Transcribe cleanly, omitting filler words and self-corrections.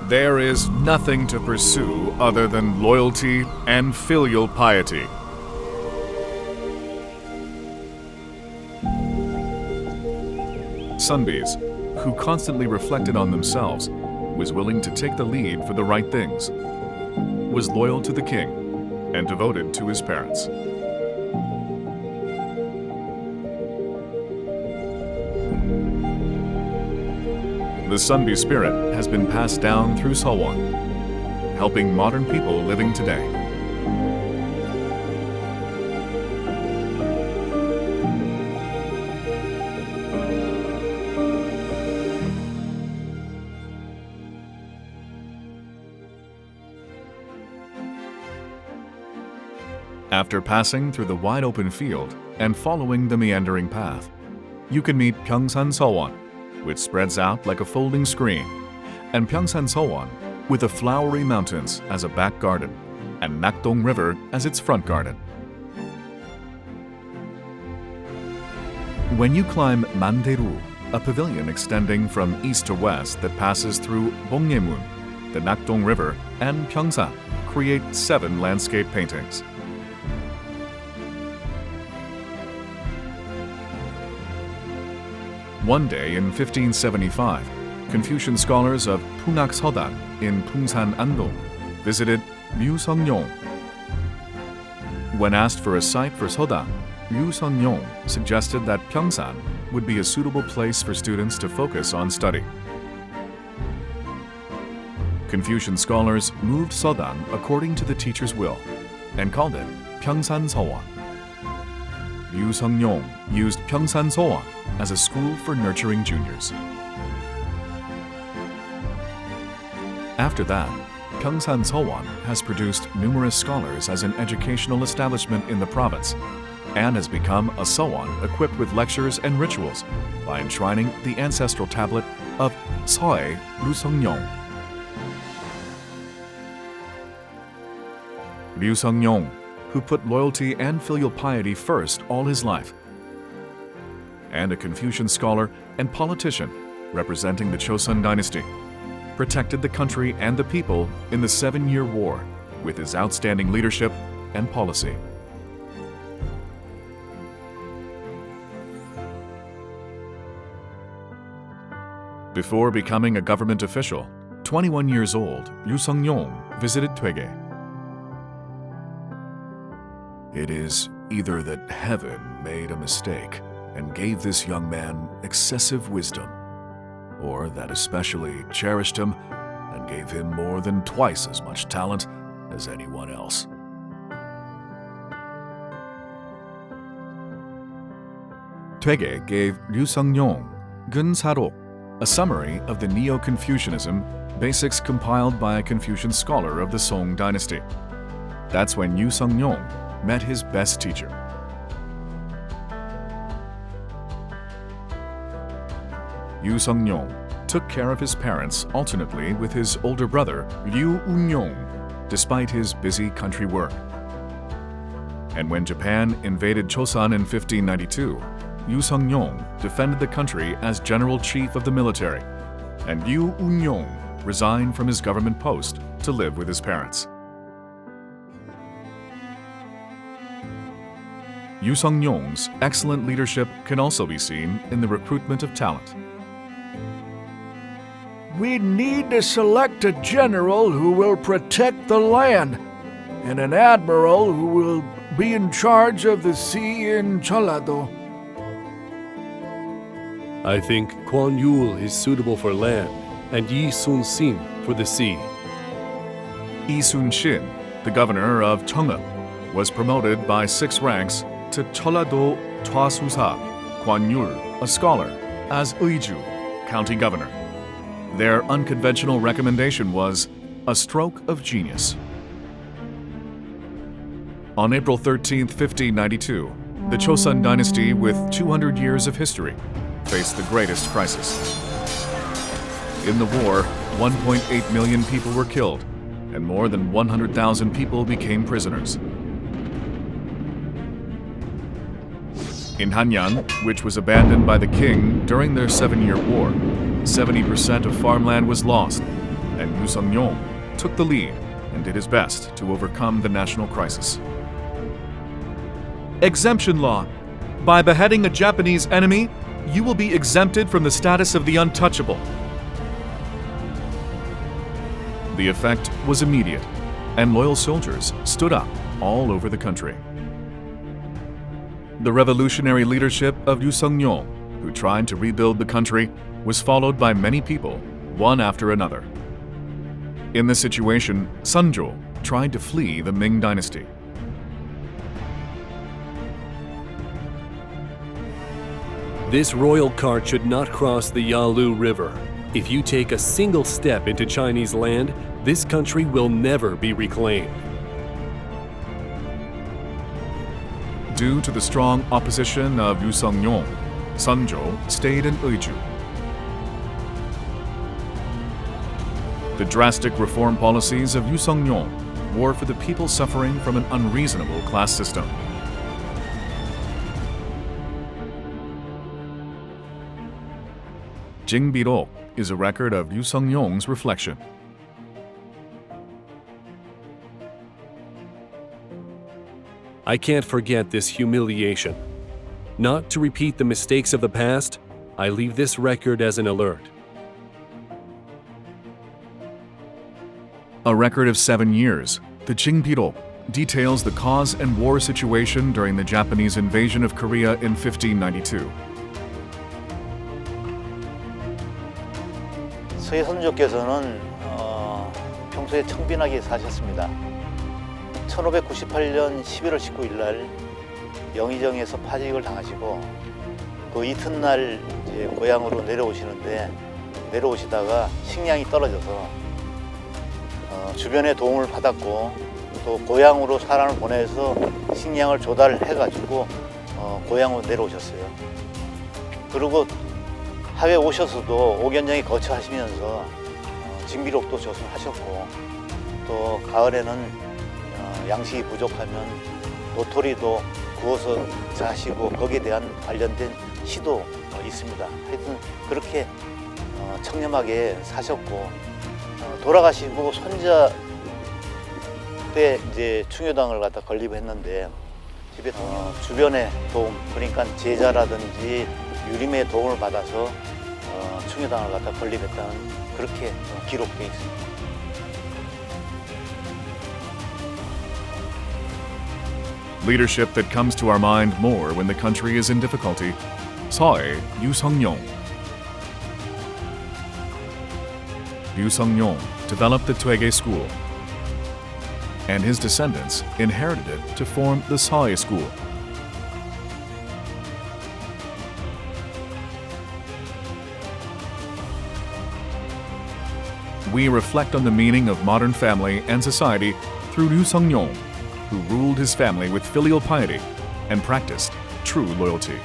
there is nothing to pursue other than loyalty and filial piety. Sunbis, who constantly reflected on themselves, was willing to take the lead for the right things, was loyal to the king, and devoted to his parents. The Sunbi spirit has been passed down through Sewon, helping modern people living today. After passing through the wide open field and following the meandering path, you can meet Pyeongsan Sewon, which spreads out like a folding screen, and Pyeongsan Sewon with the flowery mountains as a back garden and Nakdong River as its front garden. When you climb Mandaeru, a pavilion extending from east to west that passes through Bongyemun, the Nakdong River, and Pyeongsan, create 7 landscape paintings. One day in 1575, Confucian scholars of Punak Seodan in Pungsan Andong visited Ryu Seong-yong. When asked for a site for Seodan, Ryu Seong-yong suggested that Pyeongsan would be a suitable place for students to focus on study. Confucian scholars moved Seodan according to the teacher's will and called it Pyeongsan Sewon. Ryu Seong-yong used Pyeongsan Sewon as a school for nurturing juniors. After that, Pyeongsan Sewon has produced numerous scholars as an educational establishment in the province and has become a Sewon equipped with lectures and rituals by enshrining the ancestral tablet of Seoe Ryu Seong-yong. Ryu Seong-yong, who put loyalty and filial piety first all his life, and a Confucian scholar and politician representing the Chosun dynasty, protected the country and the people in the 7-Year War with his outstanding leadership and policy. Before becoming a government official, 21 years old, Ryu Seong-yong visited Twege. It is either that heaven made a mistake and gave this young man excessive wisdom, or that especially cherished him and gave him more than twice as much talent as anyone else. Twege gave Ryu Seong-yong Gun Sarok, a summary of the Neo-Confucianism basics compiled by a Confucian scholar of the Song dynasty. That's when Ryu Seong-yong met his best teacher. Ryu Seong-yong took care of his parents alternately with his older brother Ryu Un-yong, despite his busy country work. And when Japan invaded Chosun in 1592, Ryu Seong-yong defended the country as general chief of the military, and Ryu Un-yong resigned from his government post to live with his parents. Ryu Seong-yong's excellent leadership can also be seen in the recruitment of talent. We need to select a general who will protect the land and an admiral who will be in charge of the sea in Jeollado. I think Kwon Yul is suitable for land and Yi Sun-sin for the sea. Yi Sun-shin, the governor of Cheongep, was promoted by 6 ranks to Jeollado Twasusa, Kwon Yul, a scholar, as Uiju, county governor. Their unconventional recommendation was a stroke of genius. On April 13, 1592, the Chosun dynasty, with 200 years of history, faced the greatest crisis. In the war, 1.8 million people were killed, and more than 100,000 people became prisoners. In Hanyan, which was abandoned by the king during their 7-Year War, 70% of farmland was lost, and Yu Seong-yong took the lead and did his best to overcome the national crisis. Exemption law. By beheading a Japanese enemy, you will be exempted from the status of the untouchable. The effect was immediate, and loyal soldiers stood up all over the country. The revolutionary leadership of Yu Seong-yong, who tried to rebuild the country, was followed by many people, one after another. In this situation, Sunjo tried to flee the Ming dynasty. This royal cart should not cross the Yalu River. If you take a single step into Chinese land, this country will never be reclaimed. Due to the strong opposition of Yu Seong-yong, Sunjo stayed in Eiju. The drastic reform policies of Yu Seong-yong were for the people suffering from an unreasonable class system. Jingbirok is a record of Yu Seong-yong's reflection. I can't forget this humiliation. Not to repeat the mistakes of the past, I leave this record as an alert. A record of 7 years, the Jingbirok details the cause and war situation during the Japanese invasion of Korea in 1592. 서희 선조께서는 평소에 청빈하게 사셨습니다. 1598년 11월 19일 날 영의정에서 파직을 당하시고 그 이튿날 이제 고향으로 내려오시는데 내려오시다가 식량이 떨어져서 주변의 도움을 받았고 또 고향으로 사람을 보내서 식량을 조달해가지고 고향으로 내려오셨어요. 그리고 하회 오셔서도 오견정에 거처하시면서 징비록도 조성하셨고 또 가을에는 양식이 부족하면 도토리도 구워서 자시고 거기에 대한 관련된 시도 있습니다. 하여튼 그렇게 청렴하게 사셨고 돌아가시고 손자 때 이제 충효당을 갖다 건립했는데 집에 주변의 도움 그러니까 제자라든지 유림의 도움을 받아서 충효당을 갖다 건립했다는 그렇게 기록되어 있습니다. Leadership that comes to our mind more when the country is in difficulty. 서해 Yu Seong-yong. Yu Seong-yong developed the Twege school, and his descendants inherited it to form the Seoye school. We reflect on the meaning of modern family and society through Yu Seong-yong, who ruled his family with filial piety and practiced true loyalty.